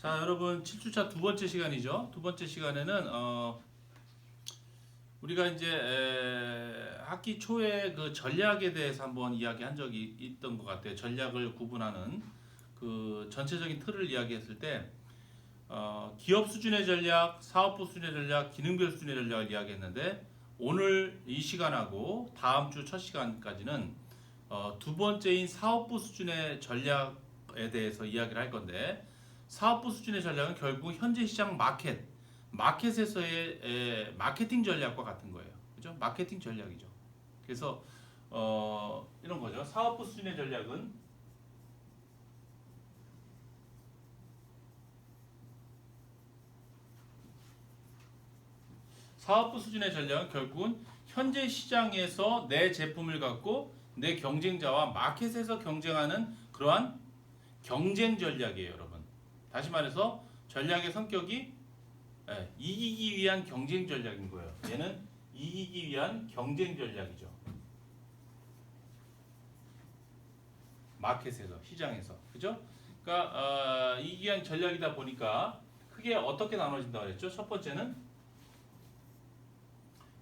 자, 여러분 7주차 두 번째 시간이죠. 두 번째 시간에는 우리가 이제 학기 초에 그 전략에 대해서 한번 이야기한 적이 있던 것 같아요. 전략을 구분하는 그 전체적인 틀을 이야기했을 때 기업 수준의 전략, 사업부 수준의 전략, 기능별 수준의 전략을 이야기했는데 오늘 이 시간하고 다음 주 첫 시간까지는 두 번째인 사업부 수준의 전략에 대해서 이야기를 할 건데 사업부 수준의 전략은 결국 현재 시장 마켓에서의 마케팅 전략과 같은 거예요. 그죠? 마케팅 전략이죠. 그래서 이런 거죠. 사업부 수준의 전략은 결국은 현재 시장에서 내 제품을 갖고 내 경쟁자와 마켓에서 경쟁하는 그러한 경쟁 전략이에요, 여러분. 다시 말해서 전략의 성격이 이기기 위한 경쟁 전략인 거예요. 얘는 이기기 위한 경쟁 전략이죠. 마켓에서, 시장에서, 그죠? 그러니까 이기기 위한 전략이다 보니까 크게 어떻게 나눠진다고 그랬죠? 첫 번째는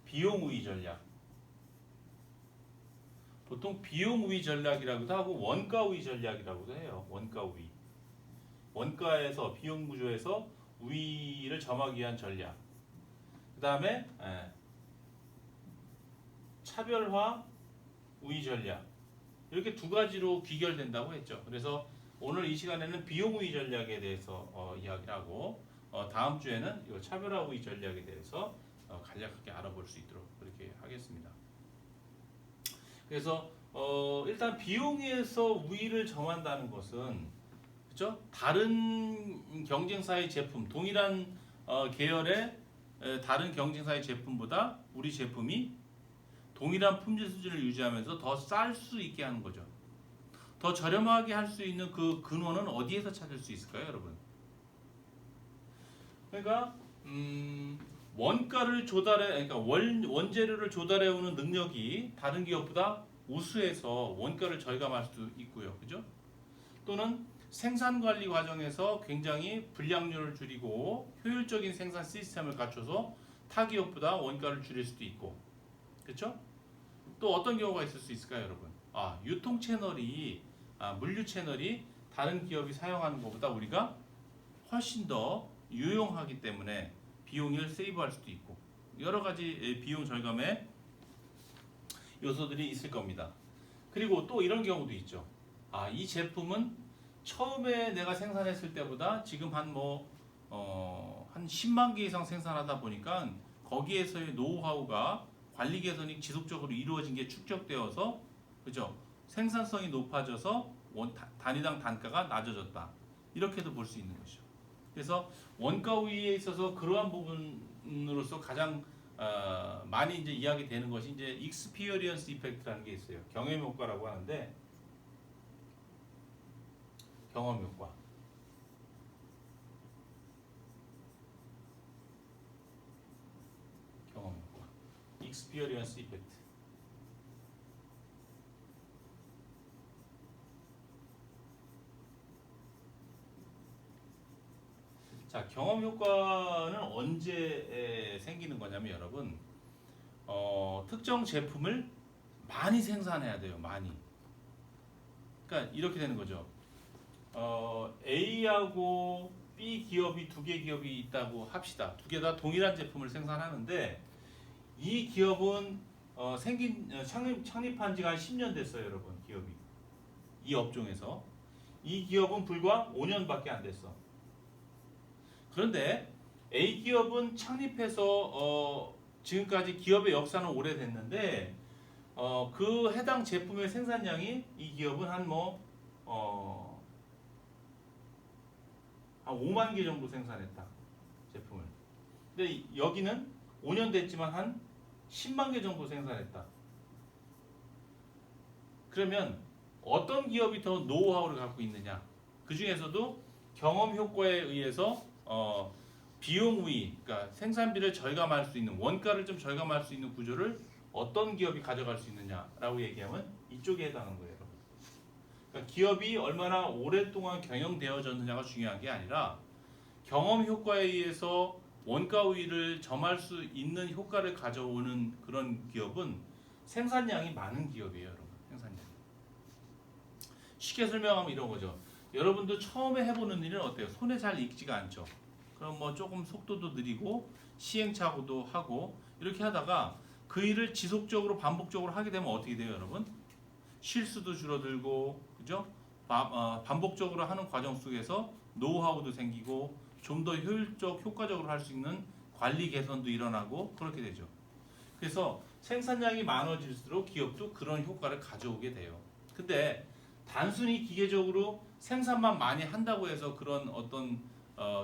비용 우위 전략. 보통 비용 우위 전략이라고도 하고 원가 우위 전략이라고도 해요. 원가 우위. 원가에서 비용 구조에서 우위를 점하기 위한 전략. 그 다음에 차별화 우위 전략. 이렇게 두 가지로 귀결된다고 했죠. 그래서 오늘 이 시간에는 비용 우위 전략에 대해서 이야기를 하고 다음 주에는 이 차별화 우위 전략에 대해서 간략하게 알아볼 수 있도록 그렇게 하겠습니다. 그래서 일단 비용에서 우위를 점한다는 것은 그렇죠? 다른 경쟁사의 제품, 동일한 계열의 다른 경쟁사의 제품보다 우리 제품이 동일한 품질 수준을 유지하면서 더 쌀 수 있게 하는 거죠. 더 저렴하게 할 수 있는 그 근원은 어디에서 찾을 수 있을까요, 여러분? 그러니까 원가를 그러니까 원재료를 조달해 오는 능력이 다른 기업보다 우수해서 원가를 절감할 수도 있고요, 그죠? 또는 생산 관리 과정에서 굉장히 불량률을 줄이고 효율적인 생산 시스템을 갖춰서 타 기업보다 원가를 줄일 수도 있고, 그렇죠? 또 어떤 경우가 있을 수 있을까요, 여러분? 유통 채널이 물류 채널이 다른 기업이 사용하는 것보다 우리가 훨씬 더 유용하기 때문에 비용을 세이브할 수도 있고 여러 가지 비용 절감의 요소들이 있을 겁니다. 그리고 또 이런 경우도 있죠. 이 제품은 처음에 내가 생산했을 때보다 지금 한 10만 개 이상 생산하다 보니까 거기에서의 노하우가 관리 개선이 지속적으로 이루어진 게 축적되어서 그죠? 생산성이 높아져서 단위당 단가가 낮아졌다. 이렇게도 볼 수 있는 것이죠. 그래서 원가 우위에 있어서 그러한 부분으로서 가장 많이 이제 이야기되는 것이 이제 익스피리언스 이펙트라는 게 있어요. 경험 효과라고 하는데 경험 효과. 경험 효과. 익스피리언스 이펙트. 자, 경험 효과는 언제 생기는 거냐면 여러분 특정 제품을 많이 생산해야 돼요. 많이. 그러니까 이렇게 되는 거죠. A하고 B 기업이 두 개 기업이 있다고 합시다. 두 개 다 동일한 제품을 생산하는데 이 기업은 창립한 지가 한 10년 됐어요, 여러분. 기업이. 이 업종에서. 이 기업은 불과 5년밖에 안 됐어. 그런데 A 기업은 창립해서 지금까지 기업의 역사는 오래됐는데 그 해당 제품의 생산량이 이 기업은 한 5만 개 정도 생산했다. 제품을. 근데 여기는 5년 됐지만 한 10만 개 정도 생산했다. 그러면 어떤 기업이 더 노하우를 갖고 있느냐? 그 중에서도 경험 효과에 의해서 비용 우위, 그러니까 생산비를 절감할 수 있는 원가를 좀 절감할 수 있는 구조를 어떤 기업이 가져갈 수 있느냐라고 얘기하면 이쪽에 해당하는 거예요, 여러분. 그러니까 기업이 얼마나 오랫동안 경영되어졌느냐가 중요한 게 아니라 경험 효과에 의해서 원가 우위를 점할 수 있는 효과를 가져오는 그런 기업은 생산량이 많은 기업이에요, 여러분. 생산량. 쉽게 설명하면 이런 거죠. 여러분도 처음에 해보는 일은 어때요? 손에 잘 익지가 않죠. 그럼 뭐 조금 속도도 느리고 시행착오도 하고 이렇게 하다가 그 일을 지속적으로 반복적으로 하게 되면 어떻게 돼요, 여러분? 실수도 줄어들고, 그죠? 반복적으로 하는 과정 속에서 노하우도 생기고 좀 더 효과적으로 할 수 있는 관리 개선도 일어나고 그렇게 되죠. 그래서 생산량이 많아질수록 기업도 그런 효과를 가져오게 돼요. 근데 단순히 기계적으로 생산만 많이 한다고 해서 그런 어떤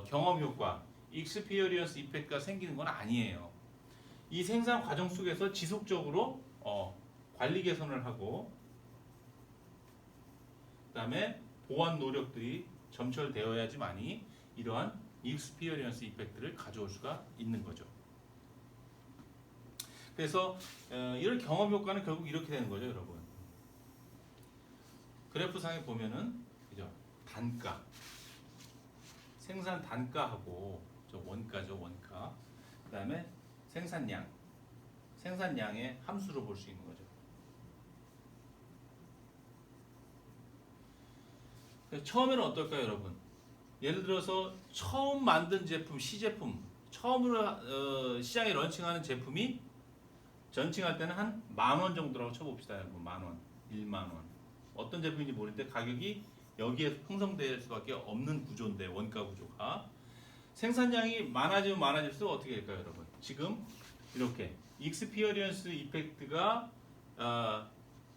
경험 효과, 익스피리언스 이펙트가 생기는 건 아니에요. 이 생산 과정 속에서 지속적으로 관리 개선을 하고 그다음에 보완 노력들이 점철되어야지만이 이러한 익스피리언스 이펙트를 가져올 수가 있는 거죠. 그래서 이런 경험 효과는 결국 이렇게 되는 거죠, 여러분. 그래프상에 보면은 그죠? 단가, 생산 단가하고 저 원가죠, 원가. 그다음에 생산량, 생산량의 함수로 볼 수 있는 거죠. 그래서 처음에는 어떨까요, 여러분? 예를 들어서 처음 만든 제품, 시제품, 처음으로 시장에 런칭하는 제품이 런칭할 때는 한 10,000원 정도라고 쳐봅시다, 여러분. 10,000원, 10,000원. 어떤 제품인지 모르는데 가격이 여기에 형성될 수밖에 없는 구조인데, 원가 구조가. 생산량이 많아지면 많아질수록 어떻게 될까요, 여러분? 지금 이렇게 익스피리언스 이펙트가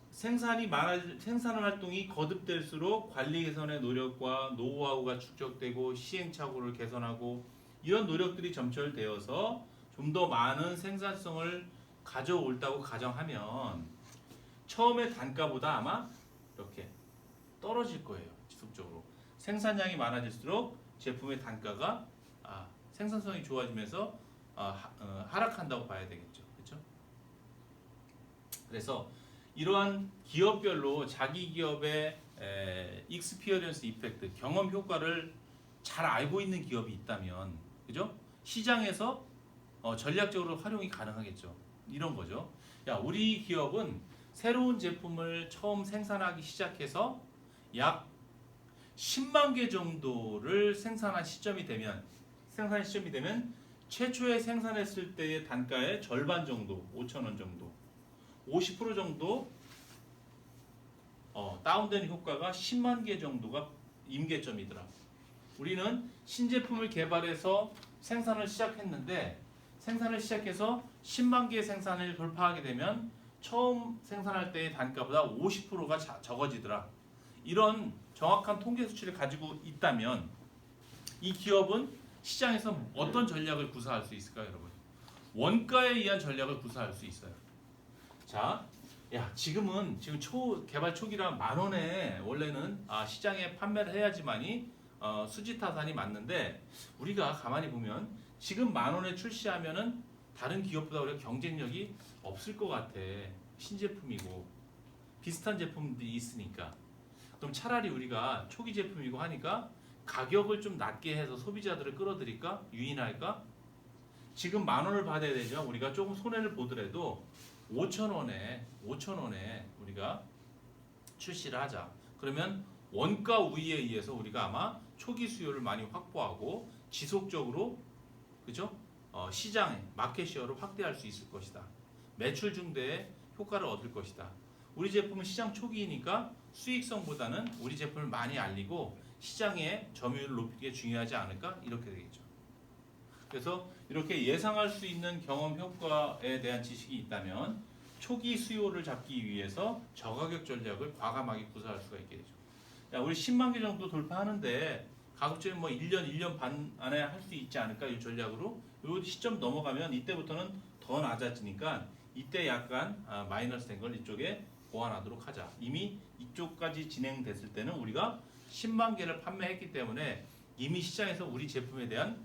생산 활동이 거듭될수록 관리 개선의 노력과 노하우가 축적되고 시행착오를 개선하고 이런 노력들이 점철되어서 좀 더 많은 생산성을 가져올다고 가정하면 처음에 단가보다 아마 이렇게 떨어질 거예요. 지속적으로 생산량이 많아질수록 제품의 단가가 생산성이 좋아지면서 하락한다고 봐야 되겠죠. 그렇죠? 그래서 이러한 기업별로 자기 기업의 익스피리언스 이펙트, 경험 효과를 잘 알고 있는 기업이 있다면, 그죠? 시장에서 전략적으로 활용이 가능하겠죠. 이런 거죠. 야, 우리 기업은 새로운 제품을 처음 생산하기 시작해서 약 10만 개 정도를 생산한 시점이 되면 최초에 생산했을 때의 단가의 절반 정도, 5,000원 정도, 50% 정도 다운되는 효과가 10만 개 정도가 임계점이더라. 우리는 신제품을 개발해서 생산을 시작해서 10만 개 생산을 돌파하게 되면 처음 생산할 때의 단가보다 50%가 적어지더라. 이런 정확한 통계 수치를 가지고 있다면 이 기업은 시장에서 어떤 전략을 구사할 수 있을까요, 여러분? 원가에 의한 전략을 구사할 수 있어요. 자, 지금 개발 초기라 10,000원에 원래는 시장에 판매를 해야지만이 수지타산이 맞는데 우리가 가만히 보면 지금 10,000원에 출시하면은 다른 기업보다 우리가 경쟁력이 없을 것 같아. 신제품이고 비슷한 제품들이 있으니까. 그럼 차라리 우리가 초기 제품이고 하니까 가격을 좀 낮게 해서 소비자들을 끌어들일까? 유인할까? 지금 10,000원을 받아야 되지만 우리가 조금 손해를 보더라도 5,000원에 우리가 출시를 하자. 그러면 원가 우위에 의해서 우리가 아마 초기 수요를 많이 확보하고 지속적으로 그죠? 시장의 마켓시어를 확대할 수 있을 것이다. 매출 증대에 효과를 얻을 것이다. 우리 제품은 시장 초기이니까 수익성보다는 우리 제품을 많이 알리고 시장의 점유율을 높이는 게 중요하지 않을까? 이렇게 되겠죠. 그래서 이렇게 예상할 수 있는 경험 효과에 대한 지식이 있다면 초기 수요를 잡기 위해서 저가격 전략을 과감하게 구사할 수가 있게 되죠. 우리 10만 개 정도 돌파하는데 가급적이면 1년 반 안에 할 수 있지 않을까? 이 전략으로. 이 시점 넘어가면 이때부터는 더 낮아지니까 이때 약간 마이너스 된 걸 이쪽에 보완하도록 하자. 이미 이쪽까지 진행됐을 때는 우리가 10만 개를 판매했기 때문에 이미 시장에서 우리 제품에 대한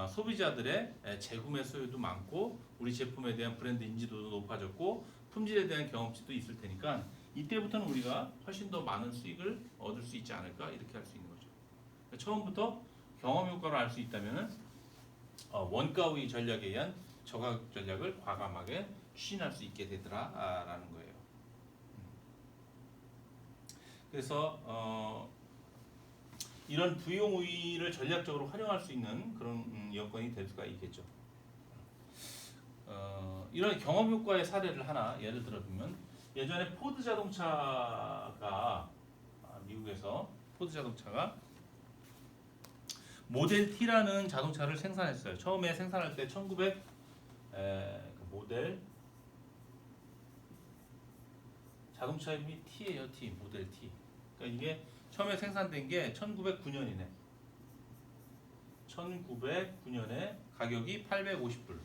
소비자들의 재구매 수요도 많고 우리 제품에 대한 브랜드 인지도도 높아졌고 품질에 대한 경험치도 있을 테니까 이때부터는 우리가 훨씬 더 많은 수익을 얻을 수 있지 않을까 이렇게 할 수 있는 거죠. 처음부터 경험 효과를 알 수 있다면은 원가 우위 전략에 의한 저가격 전략을 과감하게 추진할 수 있게 되더라라는 거예요. 그래서 이런 부용 우위를 전략적으로 활용할 수 있는 그런 여건이 될 수가 있겠죠. 이런 경험 효과의 사례를 하나 예를 들어 보면 예전에 포드 자동차가 미국에서 포드 자동차가 모델 T라는 자동차를 생산했어요. 처음에 생산할 때 1900 모델 자동차 이름이 T예요. T 모델 T. 그러니까 이게 처음에 생산된 게 1909년이네. 1909년에 가격이 850불.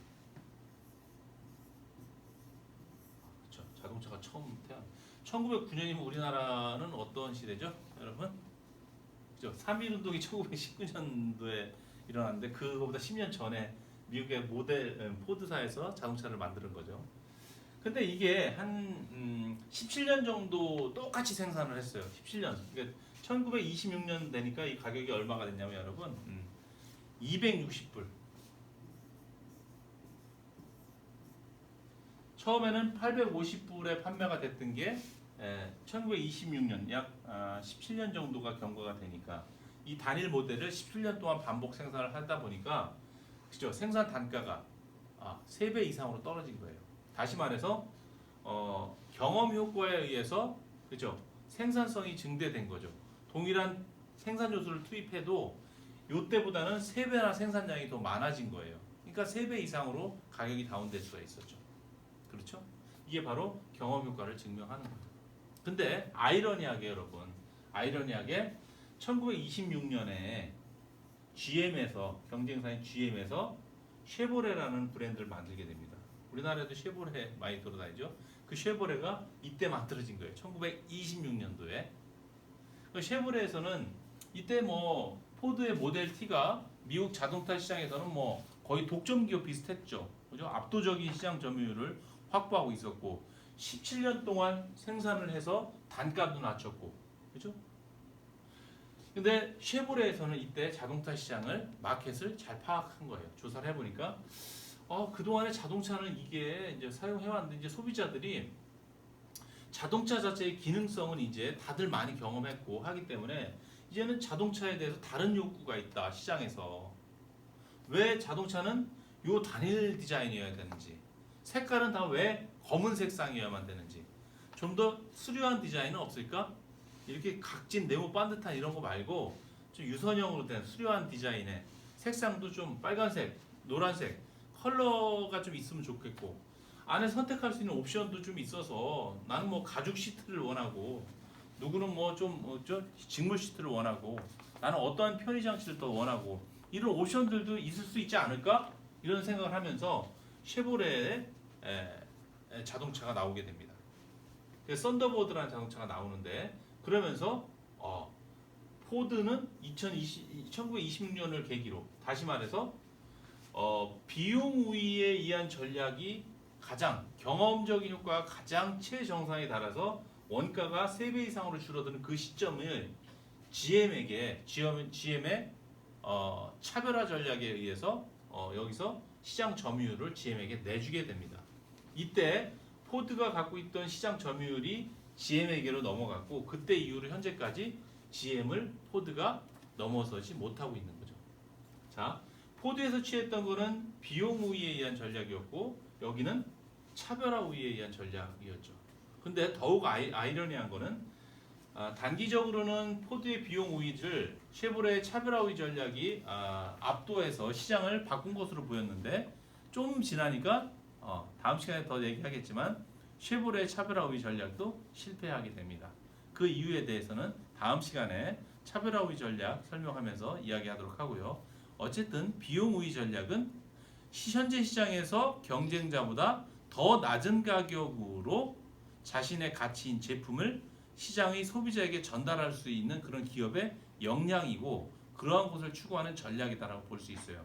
그렇죠. 자동차가 처음 태어난. 1909년이면 우리나라는 어떤 시대죠, 여러분? 그죠? 3.1운동이 1919년도에 일어났는데 그거보다 10년 전에 미국의 모델 포드사에서 자동차를 만드는 거죠. 근데 이게 한 17년 정도 똑같이 생산을 했어요. 17년. 그러니까 1926년 되니까 이 가격이 얼마가 됐냐면 여러분 260불. 처음에는 850불에 판매가 됐던 게 1926년 약 17년 정도가 경과가 되니까 이 단일 모델을 17년 동안 반복 생산을 하다 보니까 그죠? 생산 단가가 3배 이상으로 떨어진 거예요. 다시 말해서 경험 효과에 의해서 그죠? 생산성이 증대된 거죠. 동일한 생산 요소를 투입해도 이때보다는 3배나 생산량이 더 많아진 거예요. 그러니까 3배 이상으로 가격이 다운될 수가 있었죠. 그렇죠? 이게 바로 경험 효과를 증명하는 거죠. 근데 아이러니하게 여러분, 아이러니하게 1926년에 GM에서 경쟁사인 GM에서 쉐보레라는 브랜드를 만들게 됩니다. 우리나라에도 쉐보레 많이 돌아다니죠. 그 쉐보레가 이때 만들어진 거예요. 1926년도에. 쉐보레에서는 이때 뭐 포드의 모델 T가 미국 자동차 시장에서는 뭐 거의 독점 기업 비슷했죠. 그죠? 압도적인 시장 점유율을 확보하고 있었고 17년 동안 생산을 해서 단가도 낮췄고 그죠? 근데 쉐보레에서는 이때 자동차 시장을 마켓을 잘 파악한 거예요. 조사를 해보니까 그동안에 자동차는 이게 이제 사용해왔는데 이제 소비자들이 자동차 자체의 기능성은 이제 다들 많이 경험했고 하기 때문에 이제는 자동차에 대해서 다른 욕구가 있다 시장에서. 왜 자동차는 요 단일 디자인이어야 되는지, 색깔은 다 왜 검은 색상이어야만 되는지, 좀 더 수려한 디자인은 없을까? 이렇게 각진 네모 반듯한 이런 거 말고 좀 유선형으로 된 수려한 디자인의 색상도 좀 빨간색, 노란색 컬러가 좀 있으면 좋겠고 안에 선택할 수 있는 옵션도 좀 있어서 나는 뭐 가죽 시트를 원하고 누구는 뭐 좀 직물 시트를 원하고 나는 어떠한 편의 장치를 더 원하고 이런 옵션들도 있을 수 있지 않을까? 이런 생각을 하면서 쉐보레의 자동차가 나오게 됩니다. 그래서 썬더버드라는 자동차가 나오는데 그러면서 포드는 1926년을 계기로 다시 말해서 비용 우위에 의한 전략이 가장 경험적인 효과가 가장 최정상에 달아서 원가가 3배 이상으로 줄어드는 그 시점을 GM의 차별화 전략에 의해서 여기서 시장 점유율을 GM에게 내주게 됩니다. 이때 포드가 갖고 있던 시장 점유율이 GM에게로 넘어갔고 그때 이후로 현재까지 GM을 포드가 넘어서지 못하고 있는 거죠. 자, 포드에서 취했던 거는 비용 우위에 의한 전략이었고 여기는 차별화 우위에 의한 전략이었죠. 근데 더욱 아이러니한 거는 단기적으로는 포드의 비용 우위를 쉐보레의 차별화 우위 전략이 압도해서 시장을 바꾼 것으로 보였는데 좀 지나니까 다음 시간에 더 얘기하겠지만 쉐보레의 차별화 우위 전략도 실패하게 됩니다. 그 이유에 대해서는 다음 시간에 차별화 우위 전략 설명하면서 이야기하도록 하고요. 어쨌든 비용 우위 전략은 현재 시장에서 경쟁자보다 더 낮은 가격으로 자신의 가치인 제품을 시장의 소비자에게 전달할 수 있는 그런 기업의 역량이고 그러한 것을 추구하는 전략이다라고 볼 수 있어요.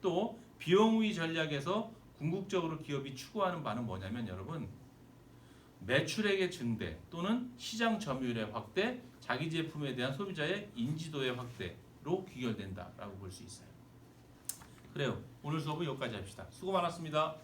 또 비용 우위 전략에서 궁극적으로 기업이 추구하는 바는 뭐냐면 여러분 매출액의 증대 또는 시장 점유율의 확대, 자기 제품에 대한 소비자의 인지도의 확대 귀결된다라고 볼 수 있어요. 그래요. 오늘 수업은 여기까지 합시다. 수고 많았습니다.